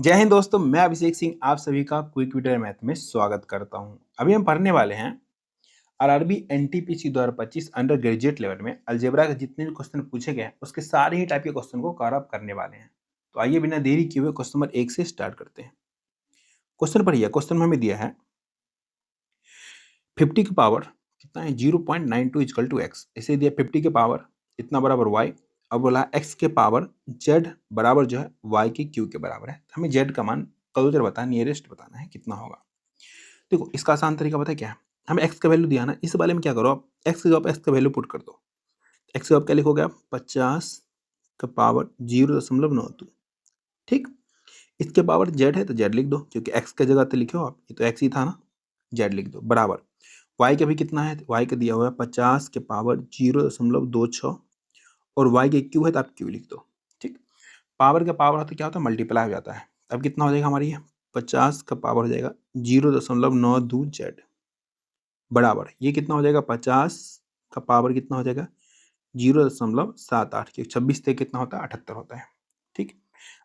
जय हिंद दोस्तों, मैं अभिषेक सिंह आप सभी का क्विक ट्यूटर मैथ में स्वागत करता हूं। अभी हम पढ़ने वाले हैं RRB NTPC 2025 under graduate level में अलजेब्रा के जितने भी क्वेश्चन पूछे गए हैं उसके सारे ही टाइप के क्वेश्चन को कवर अप करने वाले हैं। तो आइए बिना देरी किए हुए क्वेश्चन नंबर 1 से स्टार्ट करते हैं। क्वेश्चन पढ़िए। क्वेश्चन में हमें दिया है 50 की पावर कितना है 0.92 इक्वल टू एक्स। इसे दिया 50 के पावर इतना बराबर वाई। अब बोला एक्स के पावर जेड बराबर जो है वाई की क्यू के बराबर है। तो हमें जेड का मान क्लोजर बताना, नियरेस्ट बताना है कितना होगा। देखो इसका आसान तरीका पता है क्या है, हमें एक्स का वैल्यू दिया ना, इस वाले में क्या करो आप एक्स की जगह एक्स का वैल्यू पुट कर दो। एक्स की जगह क्या लिखोगे आप 50 का पावर 0.92। ठीक, इसके पावर जेड है तो जेड लिख दो, क्योंकि एक्स की जगह तो लिखे हो आप, ये तो एक्स ही था ना, जेड लिख दो बराबर। वाई का भी कितना है, वाई का दिया हुआ है 50 के पावर 0.26 और वाई के क्यू है तो आप क्यू लिख दो। ठीक, पावर का पावर होता क्या होता है मल्टीप्लाई हो जाता है। अब कितना हो जाएगा हमारी 50 का पावर हो जाएगा 0.92 जेड बराबर ये कितना हो जाएगा 50 का पावर कितना हो जाएगा 0.78 क्योंकि 26 से कितना होता है 78 होता है। ठीक,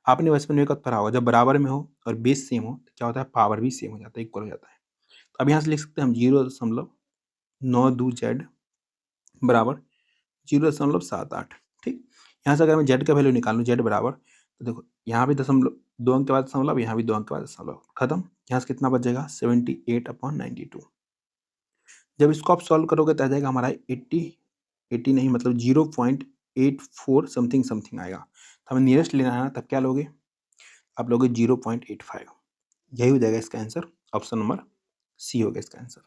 आपने बचपन में कब पढ़ा होगा जब बराबर में हो और बेस सेम हो तो क्या होता है पावर भी सेम हो जाता है, इक्वल हो जाता है। तो अब यहाँ से लिख सकते हैं हम 0.92 जेड बराबर 0.78। ठीक, यहाँ से अगर मैं जेड का वैल्यू निकालूँ जेड बराबर, तो देखो यहाँ भी दशमलव 2 अंक के बाद दशमलव, यहाँ भी 2 अंक के बाद दशमलव, खत्म। यहाँ से कितना बच जाएगा 78/92। जब इसको आप सॉल्व करोगे तो आ जाएगा हमारा 80 नहीं मतलब 0.84 समथिंग समथिंग आएगा। तो हमें नियरेस्ट लेना है ना, तब क्या लोगे आप लोगे 0.85। यही हो जाएगा इसका आंसर, ऑप्शन नंबर सी हो गया इसका आंसर।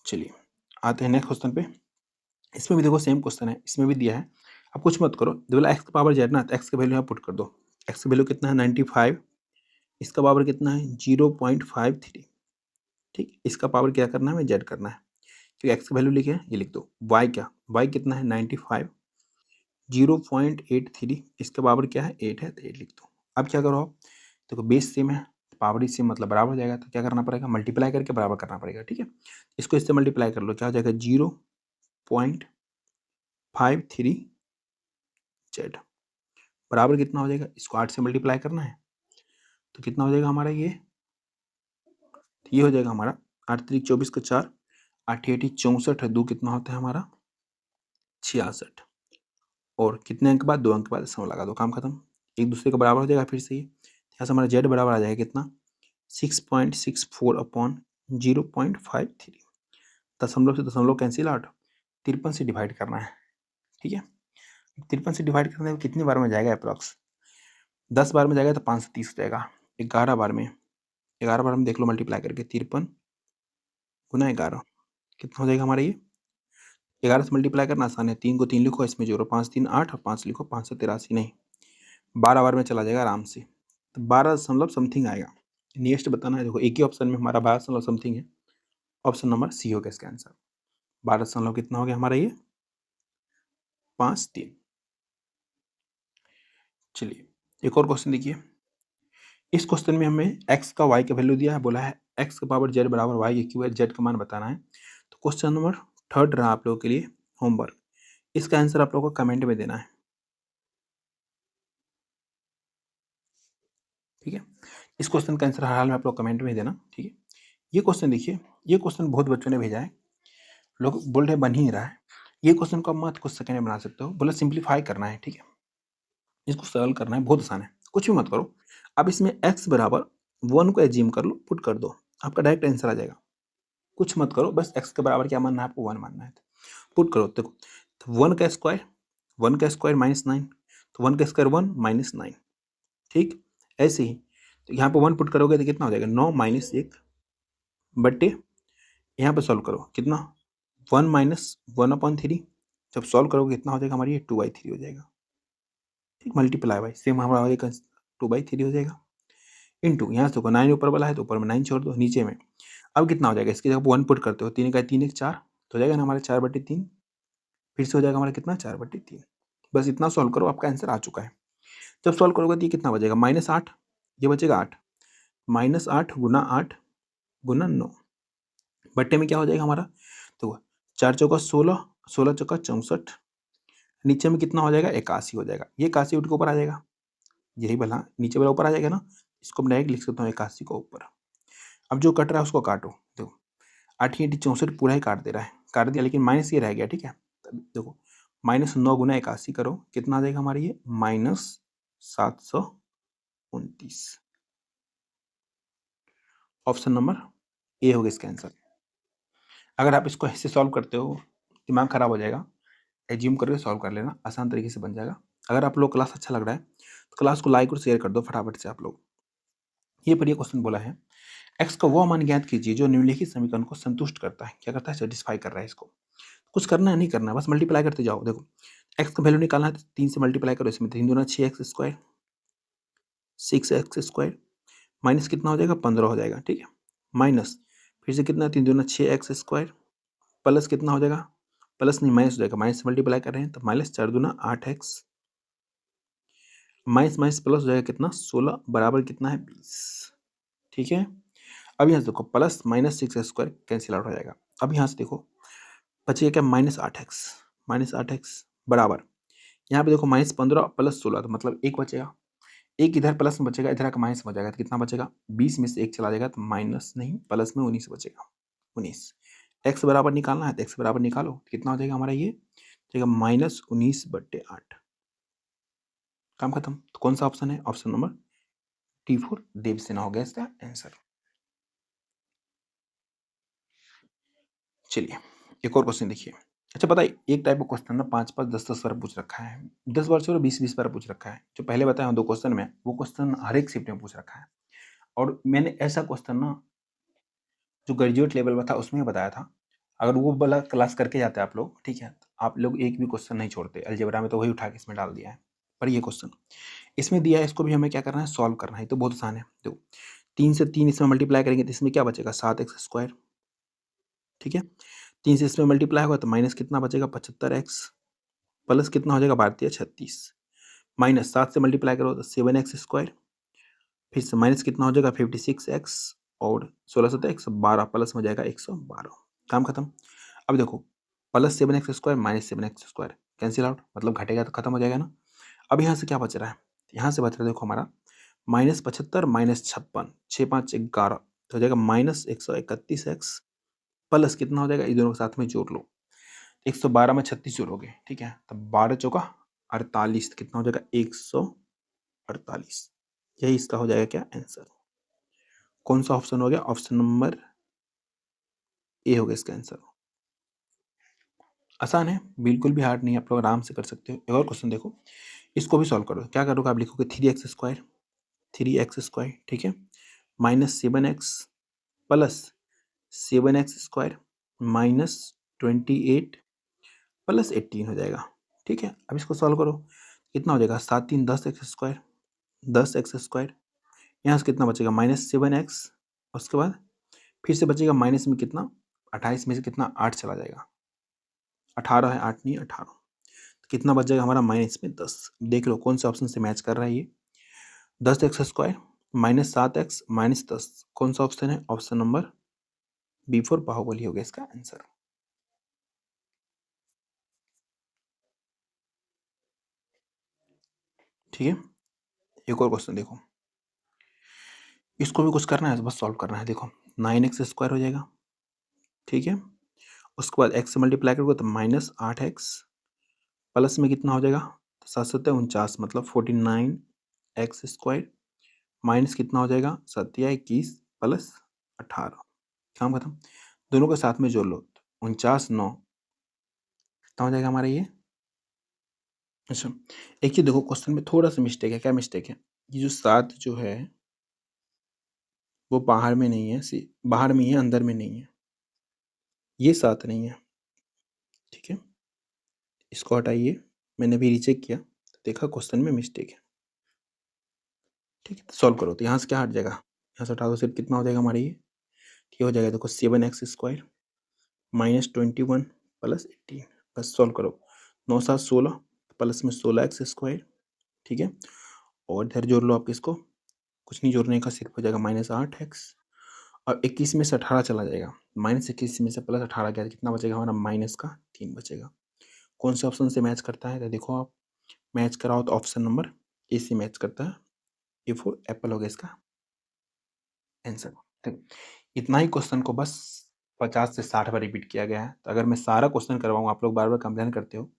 चलिए आते हैं नेक्स्ट क्वेश्चन पे। इसमें भी देखो सेम क्वेश्चन है, इसमें भी दिया है। अब कुछ मत करो, जो बोला एक्स का पावर जेड ना, तो एक्स का वैल्यू यहाँ पुट कर दो। एक्स का वैल्यू कितना है 95, इसका पावर कितना है 0.53। ठीक, इसका पावर क्या करना है हमें जेड करना है, क्योंकि एक्स का वैल्यू लिखे हैं ये लिख दो। वाई क्या, वाई कितना है 95 0.83, इसका पावर क्या है 8 है तो 8 लिख दो। अब क्या करो आप, देखो बेस सेम है पावर ही सेम मतलब बराबर हो जाएगा, तो क्या करना पड़ेगा मल्टीप्लाई करके बराबर करना पड़ेगा। ठीक है, इसको इससे मल्टीप्लाई कर लो, क्या हो जाएगा 0.53 जेड बराबर कितना हो जाएगा, इसको 8 से मल्टीप्लाई करना है तो कितना हो जाएगा हमारा ये हो जाएगा हमारा 8 3 24 का 4, 8 8 64 है, 2 कितना होता है हमारा 66। और कितने अंक बाद 2 अंक बाद दशमलव लगा दो, काम खत्म। एक दूसरे का बराबर हो जाएगा फिर से ये, यहाँ से हमारा जेड बराबर आ जाएगा कितना 6.64/0.53। दशमलव से दशमलव कैंसिल आउट, 53 से डिवाइड करना है। ठीक है, 53 से डिवाइड करने में कितनी बार में जाएगा अप्रॉक्स 10 बार में जाएगा तो 530 हो जाएगा। 11 बार में, 11 बार में देख लो मल्टीप्लाई करके 53 गुना 11 कितना हो जाएगा हमारा ये 11 से मल्टीप्लाई करना आसान है, 3 को 3 लिखो इसमें जोड़ो 5 3 8 और 5 लिखो 583 नहीं 12 बार में चला जाएगा आराम से, तो 12 दशमलव समथिंग आएगा। नियरेस्ट बताना है, देखो एक ही ऑप्शन में हमारा 12 दशमलव समथिंग है, ऑप्शन नंबर सी हो गया इसका आंसर। 12 दशमलव कितना हो गया हमारा ये 5 3। चलिए एक और क्वेश्चन देखिए। इस क्वेश्चन में हमें x का y का वैल्यू दिया है, बोला है x का पावर z बराबर y की क्यू है, z का मान बताना है। तो क्वेश्चन नंबर 3 रहा आप लोगों के लिए होमवर्क, इसका आंसर आप लोगों को कमेंट में देना है। ठीक है, इस क्वेश्चन का आंसर हर हाल में आप लोग कमेंट में देना। ठीक है, ये क्वेश्चन देखिए, ये क्वेश्चन बहुत बच्चों ने भेजा है, लोग बोल रहे बन ही रहा है। ये क्वेश्चन को आप मत कुछ सेकंड में बना सकते हो, बोला सिंप्लीफाई करना है। ठीक है, इसको सरल करना है, बहुत आसान है, कुछ भी मत करो। अब इसमें x बराबर 1 को एज्यूम कर लो, पुट कर दो, आपका डायरेक्ट आंसर आ जाएगा। कुछ मत करो, बस x के बराबर क्या मानना है आपको 1 मानना है, पुट करो। देखो तो 1 का स्क्वायर -9, तो 1 का स्क्वायर 1 -9। ठीक, ऐसे ही तो यहाँ पे 1 पुट करोगे तो कितना हो जाएगा 9 - 1 बट्टे यहाँ पे सॉल्व करो कितना 1 - 1/3, जब सॉल्व करोगे कितना हो जाएगा हमारी 2/3 हो जाएगा। ठीक, मल्टीप्लाई बाई सेम हमारा 2/3 हो जाएगा इंटू यहाँ से देखो 9 ऊपर वाला है तो ऊपर में 9 छोड़ दो नीचे में। अब कितना हो जाएगा इसकी जगह 1 पुट करते हो, 3 का 3 1 4 तो हो जाएगा ना हमारे 4/3, फिर से हो जाएगा हमारा कितना 4/3। बस इतना सॉल्व करो, आपका आंसर आ चुका है। जब सॉल्व करोगे तो ये कितना बचेगा -8, ये बचेगा 8 -8 गुना 8 गुना 9 बट्टे में क्या हो जाएगा हमारा, तो 4 चौका 16, 16 चौका 64, नीचे में कितना हो जाएगा 81 हो जाएगा, ये 81 उठ के ऊपर आ जाएगा यही वाला नीचे वाला ऊपर आ जाएगा ना, इसको मैं डायरेक्ट लिख सकता हूँ 81 को ऊपर। अब जो कट रहा है उसको काटो, देखो 8 × 64 पूरा ही काट दे रहा है, काट दिया, लेकिन माइनस ये रह गया, ठीक है। तब देखो -9 × 81 करो, कितना आ जाएगा हमारा ये -729। ऑप्शन नंबर ए होगा इसका आंसर। अगर आप इसको ऐसे सॉल्व करते हो दिमाग खराब हो जाएगा, एज्यूम करके सॉल्व कर लेना, आसान तरीके से बन जाएगा। अगर आप लोग क्लास अच्छा लग रहा है तो क्लास को लाइक और शेयर कर दो फटाफट से आप लोग। ये पढ़िए क्वेश्चन बोला है, एक्स का वो मान ज्ञात कीजिए जो निम्नलिखित समीकरण को संतुष्ट करता है। क्या करता है? सेटिस्फाई कर रहा है इसको। कुछ करना है नहीं करना है, बस मल्टीप्लाई करते जाओ। देखो एक्स का वैल्यू निकालना है तो 3 से मल्टीप्लाई करो, इसमें 3 दूना 6x², 6x² माइनस कितना हो जाएगा 15 हो जाएगा, ठीक है। माइनस फिर से कितना 3 दूना 6x² प्लस कितना हो जाएगा, प्लस नहीं माइनस हो जाएगा, माइनस मल्टीप्लाई कर रहे हैं तो माइनस 4 दूना 8x, माइनस माइनस प्लस हो जाएगा कितना 16 बराबर कितना है 20, ठीक है। अब यहाँ से देखो plus minus 6x² cancel out हो जाएगा। अब यहाँ से देखो बचेगा क्या -8x बराबर, यहाँ पे देखो -15 प्लस 16 तो मतलब 1 बचेगा, एक इधर प्लस में बचेगा, इधर आकर माइनस में जाएगा तो कितना बचेगा 20 में से 1 चला जाएगा तो माइनस नहीं प्लस में 19 बचेगा, 19। एक्स बराबर निकालना है तो एक्स बराबर निकालो, कितना हो जाएगा हमारा ये जाएगा -19/8। काम खत्म। तो कौन सा ऑप्शन है? ऑप्शन नंबर D4 देवसेना हो गया इसका आंसर। चलिए एक और क्वेश्चन देखिए। अच्छा पता है एक टाइप का क्वेश्चन ना 5-5 10-10 बार पूछ रखा है, 10 बार से 20-20 बार पूछ रखा है। जो पहले बताया 2 क्वेश्चन में, वो क्वेश्चन हर एक शिफ्ट में पूछ रखा है। और मैंने ऐसा क्वेश्चन ना जो ग्रेजुएट लेवल में था उसमें बताया था। अगर वो वाला क्लास करके जाते आप लोग, ठीक है, तो आप लोग एक भी क्वेश्चन नहीं छोड़ते। अलजेब्रा में तो वही उठा के इसमें डाल दिया है। पर ये क्वेश्चन इसमें दिया है, इसको भी हमें क्या करना है? सॉल्व करना है। तो बहुत आसान है। देखो 3 से 3 इसमें मल्टीप्लाई करेंगे तो इसमें क्या बचेगा 7x², ठीक है। 3 से इसमें मल्टीप्लाई होगा तो माइनस कितना बचेगा 75x, प्लस कितना हो जाएगा 32 माइनस 7 से मल्टीप्लाई करो तो 7x², फिर से माइनस कितना हो जाएगा 56x और 16 से 112 प्लस में जाएगा 112। काम खत्म। अब देखो +7x² -7x² कैंसिल आउट, मतलब घटेगा तो खत्म हो जाएगा ना। अब यहाँ से क्या बच रहा है? यहाँ से बच रहा है देखो हमारा -75 -56 6 5 11 तो हो जाएगा -131x प्लस कितना हो जाएगा, ये दोनों के साथ में जोड़ लो 112 में 36 जोड़ोगे, ठीक है, तो 12 चौका 48 कितना हो जाएगा 148। यही इसका हो जाएगा क्या आंसर। कौन सा ऑप्शन हो गया? ऑप्शन नंबर ए हो गया इसका आंसर। आसान है, बिल्कुल भी हार्ड नहीं है, आप लोग आराम से कर सकते हो। एक और क्वेश्चन देखो, इसको भी सॉल्व करो। क्या करोगे आप? लिखोगे 3x², ठीक है, -7x प्लस 7x² -28 प्लस 18 हो जाएगा, ठीक है। अब इसको सॉल्व करो, कितना हो जाएगा 7 3 10x², 10x², यहाँ से कितना बचेगा -7x, उसके बाद फिर से बचेगा माइनस में कितना 28 में से कितना 8 चला जाएगा, 18 है, 8 नहीं 18, तो कितना बच जाएगा हमारा -10। देख लो कौन से ऑप्शन से मैच कर रहा है ये। 10x² -7x -10 कौन सा ऑप्शन है? ऑप्शन नंबर B4 बाहुबली हो गया इसका आंसर। ठीक है, एक और क्वेश्चन देखो, इसको भी कुछ करना है, बस सॉल्व करना है। देखो 9x² हो जाएगा, ठीक है, उसके बाद x से मल्टीप्लाई करोगे तो -8x प्लस में कितना हो जाएगा 7 7 49 मतलब 49x² माइनस कितना हो जाएगा 7 21 प्लस 18। काम खत्म। दोनों को साथ में जोड़ लो 49 9 कितना हो जाएगा हमारा ये। अच्छा एक चीज देखो, क्वेश्चन में थोड़ा सा मिस्टेक है। क्या मिस्टेक है? ये जो 7 जो है वो बाहर में नहीं है, बाहर में ही है, अंदर में नहीं है। ये 7 नहीं है, ठीक है, इसको हटाइए। मैंने अभी रीचेक किया तो देखा क्वेश्चन में मिस्टेक है, ठीक है। तो सॉल्व करो तो यहाँ से क्या हट जाएगा, यहाँ से हटा दो, सिर्फ कितना हो जाएगा हमारा ये हो जाएगा देखो 7x² -21 प्लस 18। बस सॉल्व करो, 9 7 16 प्लस में 16x², ठीक है, और इधर जोड़ लो आप इसको, कुछ नहीं जोड़ने का, सिर्फ हो जाएगा -8x और 21 में से 18 चला जाएगा, -21 में से प्लस 18 गया, कितना बचेगा हमारा -3 बचेगा। कौन से ऑप्शन से मैच करता है? तो देखो आप मैच कराओ तो ऑप्शन नंबर ए से मैच करता है। ए फॉर एप्पल हो गया इसका आंसर। ठीक, इतना ही क्वेश्चन को बस 50 से 60 बार रिपीट किया गया है। तो अगर मैं सारा क्वेश्चन करवाऊँ, आप लोग बार-बार कंप्लेन करते हो,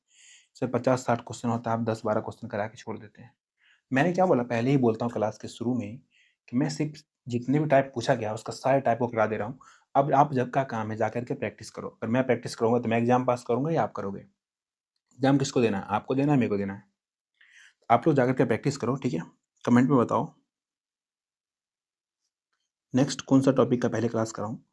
सर 50-60 क्वेश्चन होता है, आप 10-12 क्वेश्चन करा के छोड़ देते हैं। मैंने क्या बोला, पहले ही बोलता हूँ क्लास के शुरू में ही कि मैं सिर्फ़ जितने भी टाइप पूछा गया उसका सारे टाइप को करा दे रहा हूँ। अब आप जब का काम है जाकर के प्रैक्टिस करो। अगर मैं प्रैक्टिस करूँगा तो मैं एग्ज़ाम पास करूँगा या आप करोगे? एग्ज़ाम किसको देना है? आपको देना है, मेरे को देना है। आप लोग जाकर के प्रैक्टिस करो, ठीक है? कमेंट में बताओ नेक्स्ट कौन-सा टॉपिक का पहले क्लास कराऊँ?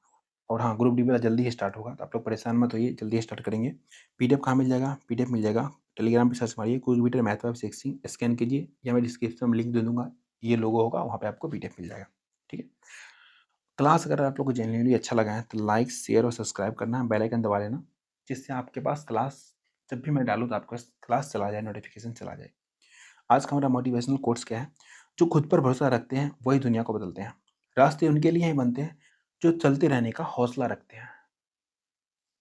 और हाँ, ग्रुप डी वाला जल्दी ही स्टार्ट होगा, तो आप लोग परेशान मत होइए, जल्दी ही स्टार्ट करेंगे। पीडीएफ कहाँ मिल जाएगा? पीडीएफ मिल जाएगा टेलीग्राम पे सर्च मारिए कुरुविटर मैथ वाइव सिक्सटीन स्कैन कीजिए या मैं डिस्क्रिप्शन में लिंक दे दूँगा, ये लोगो होगा, वहाँ पे आपको पीडीएफ मिल जाएगा, ठीक है? क्लास अगर आप लोग को जेन्युइनली अच्छा लगा है तो लाइक, शेयर और सब्सक्राइब करना, बेल आइकन दबा लेना, जिससे आपके पास क्लास जब भी मैं डालूँ तो आपके पास क्लास चला जाए, नोटिफ़िकेशन चला जाए। आज का हमारा मोटिवेशनल कोट्स क्या है? जो खुद पर भरोसा रखते हैं, वही दुनिया को बदलते हैं। रास्ते उनके लिए ही बनते हैं, जो चलते रहने का हौसला रखते हैं।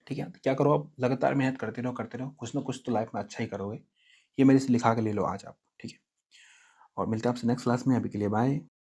ठीक है? तो क्या करो आप लगातार मेहनत करते रहो, कुछ ना कुछ तो लाइफ़ में अच्छा ही करोगे। ये मेरे से लिखा के ले लो आज आप, ठीक है? और मिलते हैं आपसे नेक्स्ट क्लास में, अभी के लिए बाय।